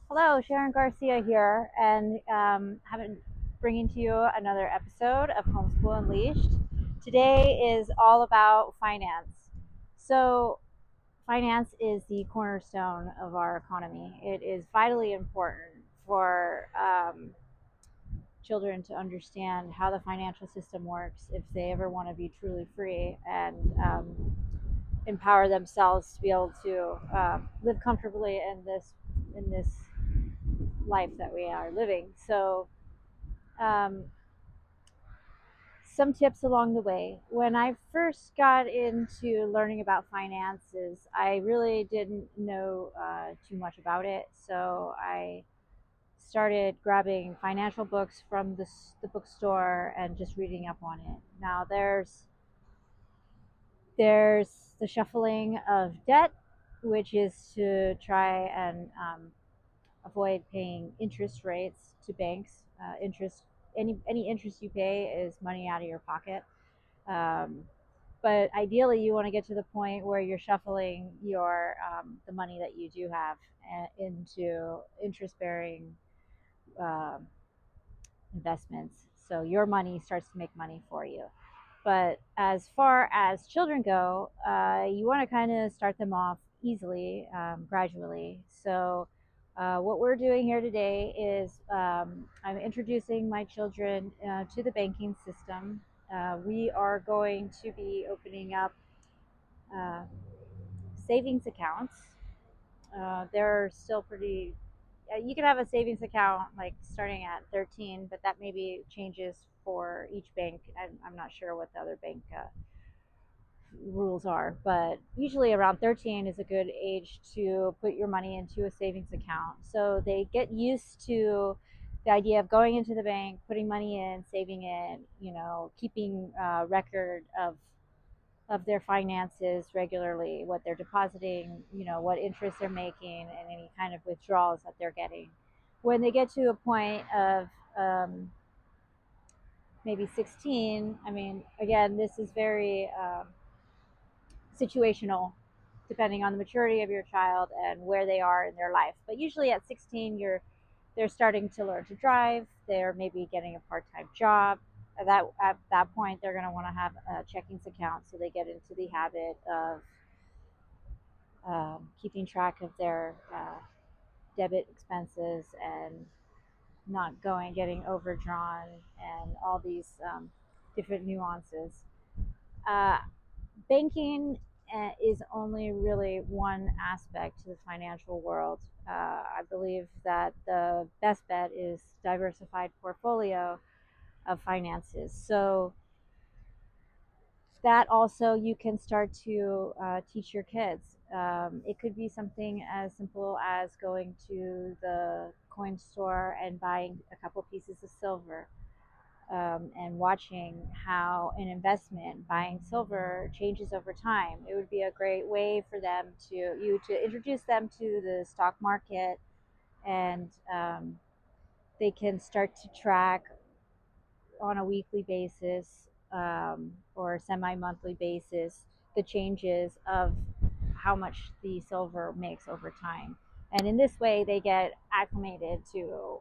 Hello, Sharon Garcia here, and bringing to you another episode of Homeschool Unleashed. Today is all about finance. So, finance is the cornerstone of our economy. It is vitally important for children to understand how the financial system works if they ever want to be truly free and empower themselves to be able to live comfortably in this life that we are living. So, um, some tips along the way. When I first got into learning about finances, I really didn't know too much about it. So I started grabbing financial books from the bookstore and just reading up on it. Now there's the shuffling of debt, which is to try and avoid paying interest rates to banks. Any interest you pay is money out of your pocket. Um, but ideally, you want to get to the point where you're shuffling your the money that you do have into interest bearing um, investments. So your money starts to make money for you. But as far as children go, you want to kind of start them off easily, gradually. So, what we're doing here today is I'm introducing my children to the banking system. We are going to be opening up uh, savings accounts. They're still pretty. You can have a savings account like starting at 13, but that maybe changes for each bank. I'm not sure what the other bank rules are, but usually around 13 is a good age to put your money into a savings account. So they get used to the idea of going into the bank, putting money in, saving it, keeping record of their finances regularly, what they're depositing, what interest they're making, and any kind of withdrawals that they're getting. When they get to a point of maybe 16, I mean, again, this is very situational depending on the maturity of your child and where they are in their life. But usually at 16, they're starting to learn to drive. They're maybe getting a part-time job. At that point, they're going to want to have a checkings account, so they get into the habit of keeping track of their debit expenses and not getting overdrawn, and all these different nuances. Uh, Banking is only really one aspect to the financial world. I believe that the best bet is diversified portfolio of finances. So that also you can start to teach your kids. It could be something as simple as going to the coin store and buying a couple pieces of silver, and watching how an investment, buying silver, changes over time. It would be a great way for you to introduce them to the stock market, and they can start to track on a weekly basis, or semi-monthly basis, the changes of how much the silver makes over time. And in this way, they get acclimated to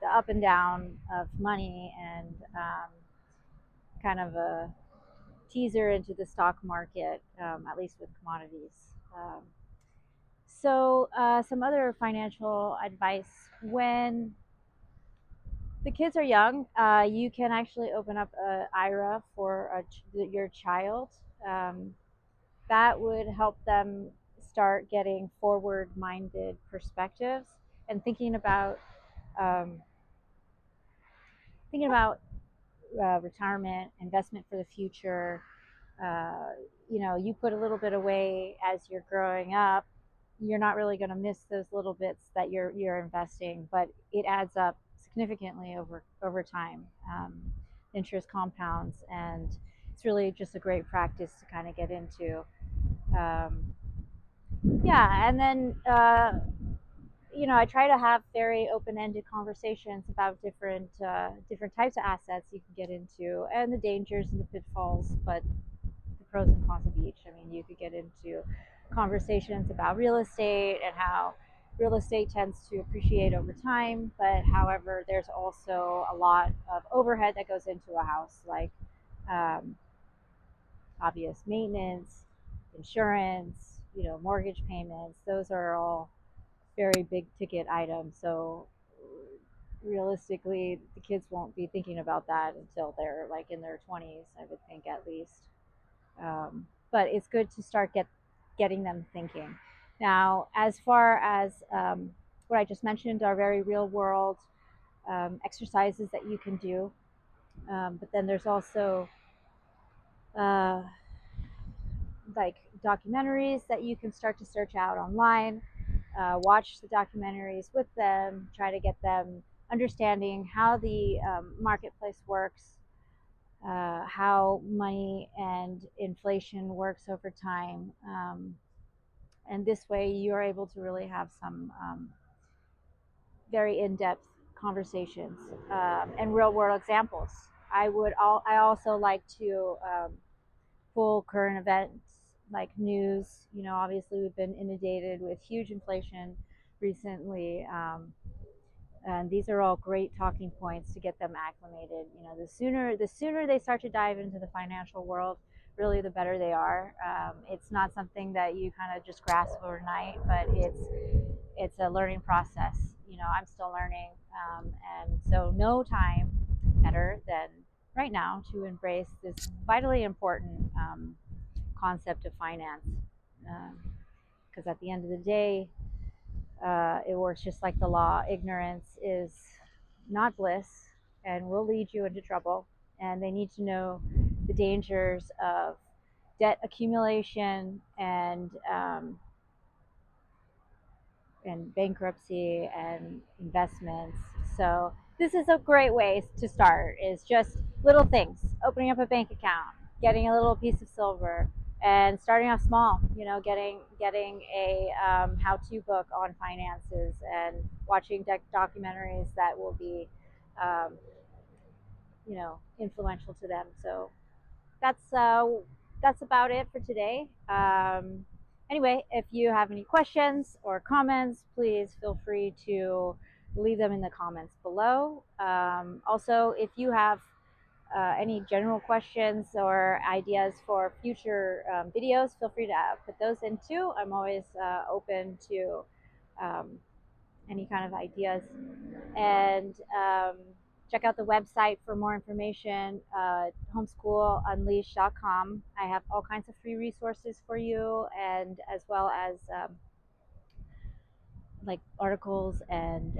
the up and down of money, and kind of a teaser into the stock market, at least with commodities. Some other financial advice: when the kids are young, you can actually open up an IRA for your child. Um, that would help them start getting forward-minded perspectives and um, thinking about retirement, investment for the future. uh, you put a little bit away as you're growing up. You're not really going to miss those little bits that you're investing, but it adds up significantly over time. Interest compounds, and it's really just a great practice to kind of get into. Um, yeah, and then I try to have very open-ended conversations about different types of assets you can get into, and the dangers and the pitfalls, but the pros and cons of each. I mean, you could get into conversations about real estate and how real estate tends to appreciate over time, but however, there's also a lot of overhead that goes into a house, like um, obvious maintenance, insurance, mortgage payments. Those are all very big ticket items. So realistically, the kids won't be thinking about that until they're like in their 20s, I would think at least. But it's good to start getting them thinking. Now, as far as what I just mentioned are very real world exercises that you can do. But then there's also uh, like documentaries that you can start to search out online. Watch the documentaries with them, try to get them understanding how the marketplace works, how money and inflation works over time. And this way, you're able to really have some very in-depth conversations and real-world examples. I also like to pull current events like news. Obviously we've been inundated with huge inflation recently, and these are all great talking points to get them acclimated. The sooner they start to dive into the financial world, really the better they are. It's not something that you kind of just grasp overnight, but it's a learning process. I'm still learning, and so no time better than right now to embrace this vitally important concept of finance. Because at the end of the day, it works just like the law. Ignorance is not bliss and will lead you into trouble. And they need to know the dangers of debt accumulation and bankruptcy and investments. So this is a great way to start. Is just little things: opening up a bank account, getting a little piece of silver, and starting off small. Getting a how-to book on finances and watching documentaries that will be um, influential to them. So that's about it for today. Anyway, if you have any questions or comments, please feel free to leave them in the comments below. Also, if you have any general questions or ideas for future videos, feel free to put those in too. I'm always open to um, any kind of ideas. And check out the website for more information, homeschoolunleashed.com. I have all kinds of free resources for you, and as well as like articles and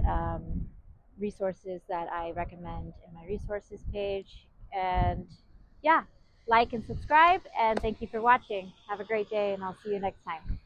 resources that I recommend in my resources page. And yeah, like and subscribe, and thank you for watching. Have a great day, and I'll see you next time.